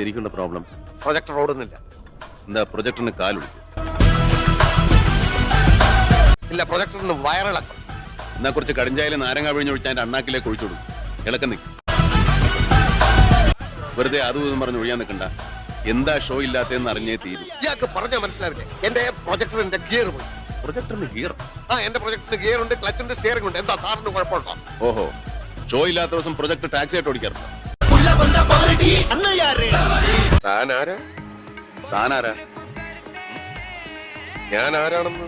ശരിക്കുള്ള problem? Projector ഓടുന്നില്ല. എന്താ പ്രൊജക്ടറിന് കാലുണ്ട്? ഇല്ല, പ്രൊജക്ടറിന് വയറിളക്കം. എന്നാ കുറച്ച് കടിഞ്ചായാലും നാരങ്ങ പിഴിഞ്ഞൊഴിച്ച് അതിന്റെ അണ്ണാക്കിലേക്ക് ഒഴിച്ചു കൊടുക്കും. ഇളക്കം നിൽക്കും. വെറുതെ അതും പറഞ്ഞ് ഒഴിയാൻ നിൽക്കണ്ട. എന്താ ഷോ ഇല്ലാത്തതെന്ന് അറിഞ്ഞേ തീരും. ഇയാൾക്ക് പറഞ്ഞാൽ മനസ്സിലാവില്ലേ? എന്റെ പ്രൊജക്ടറിന്റെ ഗിയർ പോയി. പ്രൊജക്ടറിന് ഗിയർ? എന്റെ പ്രൊജക്ടറിന് ഗിയർ ഉണ്ട്, ക്ലച്ച് ഉണ്ട്, സ്റ്റിയറിംഗ് ഉണ്ട്. എന്താ സാറിന് കുഴപ്പമുണ്ടോ? ഓഹോ, ഷോ ഇല്ലാത്ത ദിവസം പ്രൊജക്ടർ ടാക്സി ആയിട്ട് ഓടിക്കാറുണ്ട്. താനാരാ? ഞാൻ ആരാണെന്ന്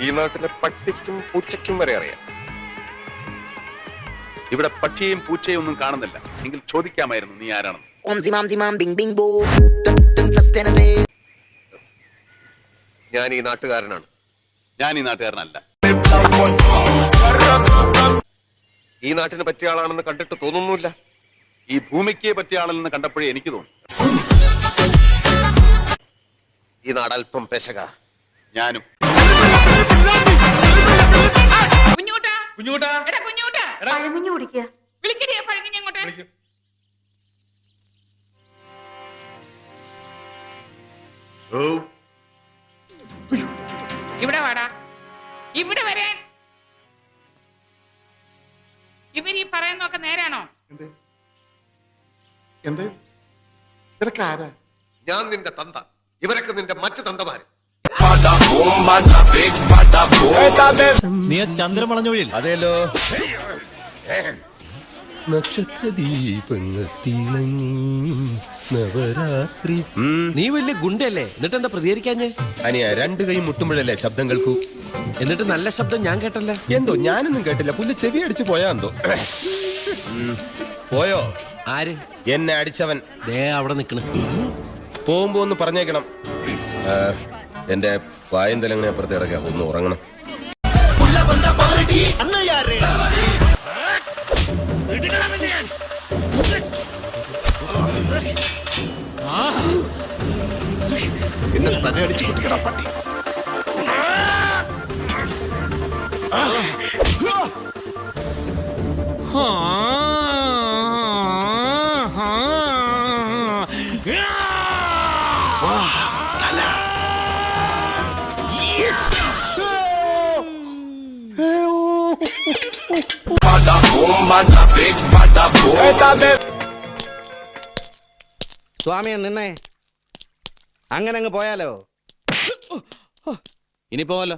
ഈ നാട്ടിലെ പട്ടിക്കും പൂച്ചയ്ക്കും വരെ അറിയാം. ഇവിടെ പക്ഷിയെയും പൂച്ചയും ഒന്നും കാണുന്നില്ല. എങ്കിൽ ചോദിക്കാമായിരുന്നു നീ ആരാണെന്ന്. ഞാൻ ഈ നാട്ടുകാരനാണ്. ഞാൻ ഈ നാട്ടുകാരനല്ല. ഈ നാട്ടിന് പറ്റിയ ആളാണെന്ന് കണ്ടിട്ട് തോന്നുന്നില്ല. ഈ ഭൂമിക്ക് പറ്റിയ ആളെന്ന് കണ്ടപ്പോഴേ എനിക്ക് തോന്നി. ഈ നാട് അല്പം പെശക. ഞാനും. ഇവിടെ വാടാ, ഇവിടെ വരാൻ. ഇവര് ഈ പറയുന്നൊക്കെ നേരാണോ? ഞാൻ നിന്റെ തന്ത, ഇവരൊക്കെ നിന്റെ മറ്റു തന്തമാര്. നീ ചന്ദ്രമളഞ്ഞൊഴിയിൽ അതേലോ. നക്ഷത്രദീപങ്ങൾ തിളങ്ങി നവരാത്രി. നീ വലിയ ഗുണ്ടല്ലേ, എന്നിട്ട് എന്താ പ്രതികരിക്കാഞ്ഞേ? അനിയ രണ്ടു കൈ മുട്ടുമ്പോഴല്ലേ ശബ്ദം കേൾക്കൂ. എന്നിട്ട് നല്ല ശബ്ദം ഞാൻ കേട്ടല്ലേ. എന്തോ ഞാനൊന്നും കേട്ടില്ല. പുല്ല് ചെവി അടിച്ചു പോയാ എന്തോ. പോയോ? ആര്? എന്നെ അടിച്ചവൻ ദേ അവിടെ നിക്കണ്. പോകുമ്പോ ഒന്ന് പറഞ്ഞേക്കണം. എന്റെ പായം തലങ്ങനെ അപ്പുറത്ത് കിടക്കാം, ഒന്ന് ഉറങ്ങണം. എന്നെ തന്നെ അടിച്ചു കുട്ടിക്കടാ പട്ടി. സ്വാമിയെ നിന്നേ, അങ്ങനെ അങ്ങ് പോയാലോ? ഇനി പോവല്ലോ.